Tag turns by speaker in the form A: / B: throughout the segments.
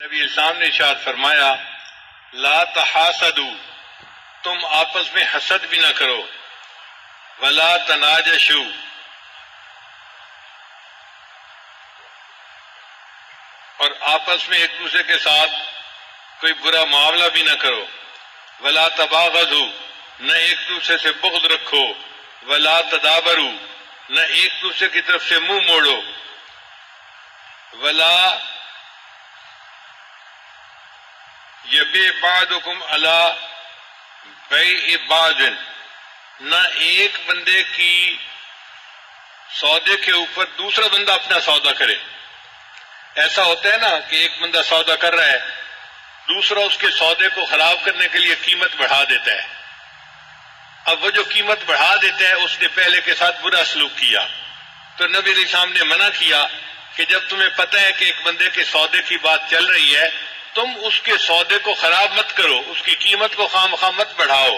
A: نبی اسلام نے ارشاد فرمایا لا تحاسدوا، تم آپس میں حسد بھی نہ کرو، ولا تناجشوا، اور آپس میں ایک دوسرے کے ساتھ کوئی برا معاملہ بھی نہ کرو، ولا تباغضوا، نہ ایک دوسرے سے بغض رکھو، ولا تدابروا، نہ ایک دوسرے کی طرف سے منہ موڑو، ولا یبیع بعضکم علی بیع بعض، نہ ایک بندے کی سودے کے اوپر دوسرا بندہ اپنا سودا کرے۔ ایسا ہوتا ہے نا کہ ایک بندہ سودا کر رہا ہے، دوسرا اس کے سودے کو خراب کرنے کے لیے قیمت بڑھا دیتا ہے۔ اب وہ جو قیمت بڑھا دیتا ہے اس نے پہلے کے ساتھ برا سلوک کیا، تو نبی علیہ السلام نے منع کیا کہ جب تمہیں پتہ ہے کہ ایک بندے کے سودے کی بات چل رہی ہے، تم اس کے سودے کو خراب مت کرو، اس کی قیمت کو خواہ مخواہ مت بڑھاؤ۔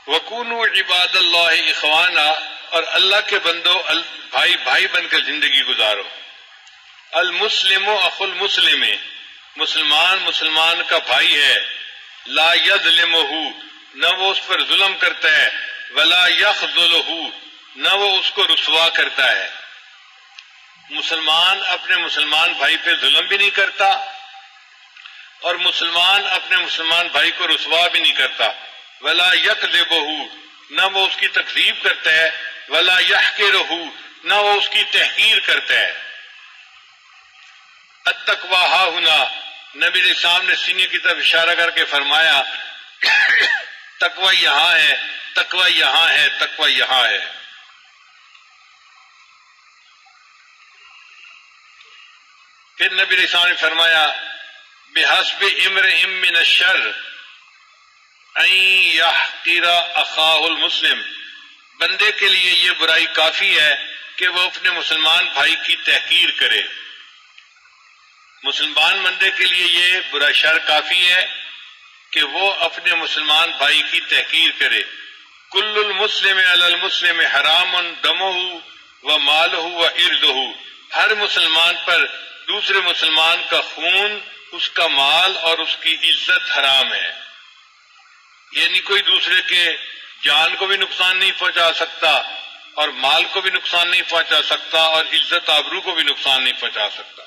A: وَكُونُوا عِبَادَ اللَّهِ إِخْوَانًا، اور اللہ کے بندو بھائی بھائی بن کر زندگی گزارو۔ المسلم اخو المسلم، مسلمان مسلمان کا بھائی ہے، لا یظلمہ، نہ وہ اس پر ظلم کرتا ہے، ولا یخذلہ، نہ وہ اس کو رسوا کرتا ہے۔ مسلمان اپنے مسلمان بھائی پہ ظلم بھی نہیں کرتا اور مسلمان اپنے مسلمان بھائی کو رسوا بھی نہیں کرتا، ولا یکذبہ، نہ وہ اس کی تکذیب کرتا ہے، ولا یحقرہ، نہ وہ اس کی تحقیر کرتا ہے۔ التقویٰ ہاہنا، نبی علیہ السلام نے سینے کی طرف اشارہ کر کے فرمایا تقویٰ یہاں ہے، تقویٰ یہاں ہے، تقویٰ یہاں ہے۔ پھر نبی علیہ السلام نے فرمایا بحسب امرئ من الشر ان یحقر اخاہ المسلم، بندے کے لیے یہ برائی کافی ہے کہ وہ اپنے مسلمان بھائی کی تحقیر کرے۔ مسلمان بندے کے لیے یہ برا شر کافی ہے کہ وہ اپنے مسلمان بھائی کی تحقیر کرے۔ کل المسلم علی المسلم حرام دمہ و مالہ و عرضہ، ہر مسلمان پر دوسرے مسلمان کا خون، اس کا مال اور اس کی عزت حرام ہے، یعنی کوئی دوسرے کے جان کو بھی نقصان نہیں پہنچا سکتا اور مال کو بھی نقصان نہیں پہنچا سکتا اور عزت آبرو کو بھی نقصان نہیں پہنچا سکتا۔